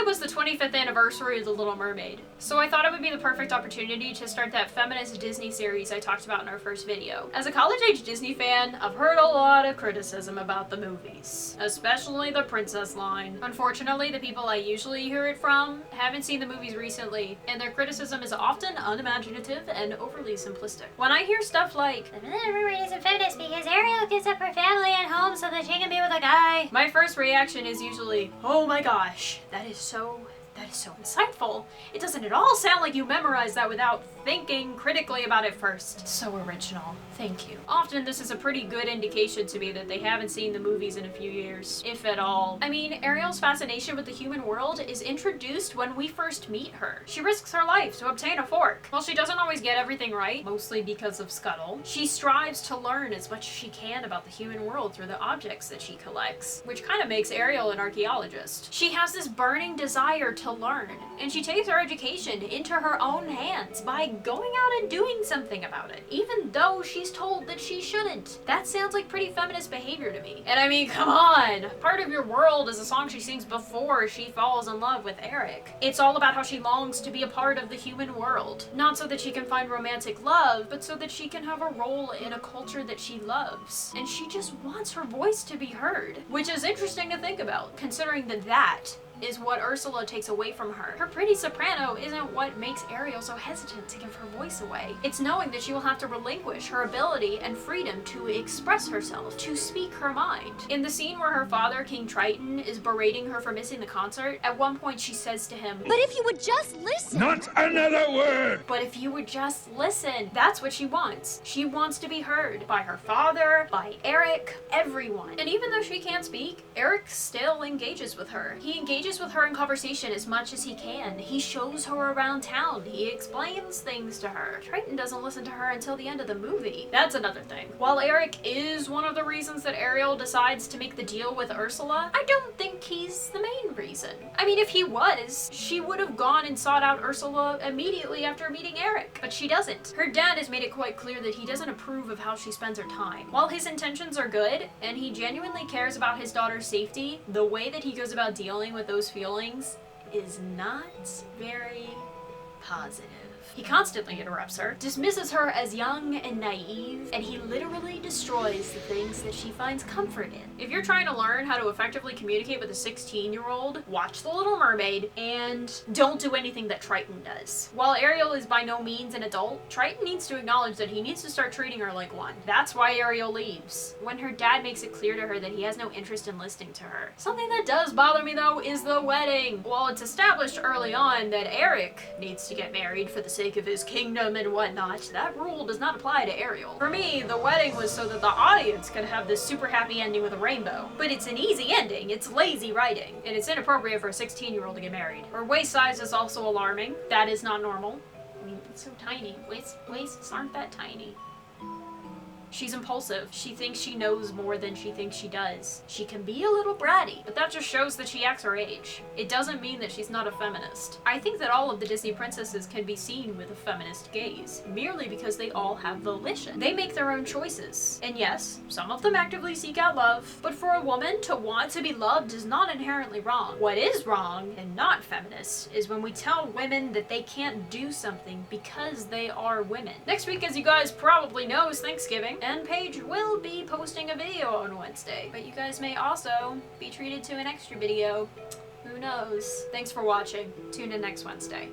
was the 25th anniversary of The Little Mermaid, so I thought it would be the perfect opportunity to start that feminist Disney series I talked about in our first video. As a college-age Disney fan, I've heard a lot of criticism about the movies, especially the princess line. Unfortunately, the people I usually hear it from haven't seen the movies recently, and their criticism is often unimaginative and overly simplistic. When I hear stuff like, "The Little Mermaid isn't feminist because Ariel gives up her family at home so that she can be with a guy," my first reaction is usually, oh my gosh, that is so insightful. It doesn't at all sound like you memorized that without thinking critically about it first. So original. Thank you. Often this is a pretty good indication to me that they haven't seen the movies in a few years, if at all. I mean, Ariel's fascination with the human world is introduced when we first meet her. She risks her life to obtain a fork. While she doesn't always get everything right, mostly because of Scuttle, she strives to learn as much as she can about the human world through the objects that she collects, which kind of makes Ariel an archaeologist. She has this burning desire to learn, and she takes her education into her own hands by going out and doing something about it, even though she's told that she shouldn't. That sounds like pretty feminist behavior to me. And I mean, come on! Part of Your World is a song she sings before she falls in love with Eric. It's all about how she longs to be a part of the human world. Not so that she can find romantic love, but so that she can have a role in a culture that she loves. And she just wants her voice to be heard. Which is interesting to think about, considering that is what Ursula takes away from her. Her pretty soprano isn't what makes Ariel so hesitant to give her voice away. It's knowing that she will have to relinquish her ability and freedom to express herself, to speak her mind. In the scene where her father, King Triton, is berating her for missing the concert, at one point she says to him, "But if you would just listen." Not another word! But if you would just listen. That's what she wants. She wants to be heard by her father, by Eric, everyone. And even though she can't speak, Eric still engages with her. He engages with her in conversation as much as he can. He shows her around town. He explains things to her. Triton doesn't listen to her until the end of the movie. That's another thing. While Eric is one of the reasons that Ariel decides to make the deal with Ursula, I don't think he's the main reason. I mean, if he was, she would have gone and sought out Ursula immediately after meeting Eric, but she doesn't. Her dad has made it quite clear that he doesn't approve of how she spends her time. While his intentions are good, and he genuinely cares about his daughter's safety, the way that he goes about dealing with those feelings is not very positive. He constantly interrupts her, dismisses her as young and naive, and he literally destroys the things that she finds comfort in. If you're trying to learn how to effectively communicate with a 16-year-old, watch The Little Mermaid and don't do anything that Triton does. While Ariel is by no means an adult, Triton needs to acknowledge that he needs to start treating her like one. That's why Ariel leaves, when her dad makes it clear to her that he has no interest in listening to her. Something that does bother me though is the wedding. While it's established early on that Eric needs to get married for the sake of his kingdom and whatnot, that rule does not apply to Ariel. For me, the wedding was so that the audience could have this super happy ending with a rainbow. But it's an easy ending, it's lazy writing, and it's inappropriate for a 16-year-old to get married. Her waist size is also alarming. That is not normal. I mean, it's so tiny. Waists aren't that tiny. She's impulsive. She thinks she knows more than she thinks she does. She can be a little bratty, but that just shows that she acts her age. It doesn't mean that she's not a feminist. I think that all of the Disney princesses can be seen with a feminist gaze, merely because they all have volition. They make their own choices. And yes, some of them actively seek out love, but for a woman to want to be loved is not inherently wrong. What is wrong, and not feminist, is when we tell women that they can't do something because they are women. Next week, as you guys probably know, is Thanksgiving, and Paige will be posting a video on Wednesday, but you guys may also be treated to an extra video. Who knows? Thanks for watching. Tune in next Wednesday.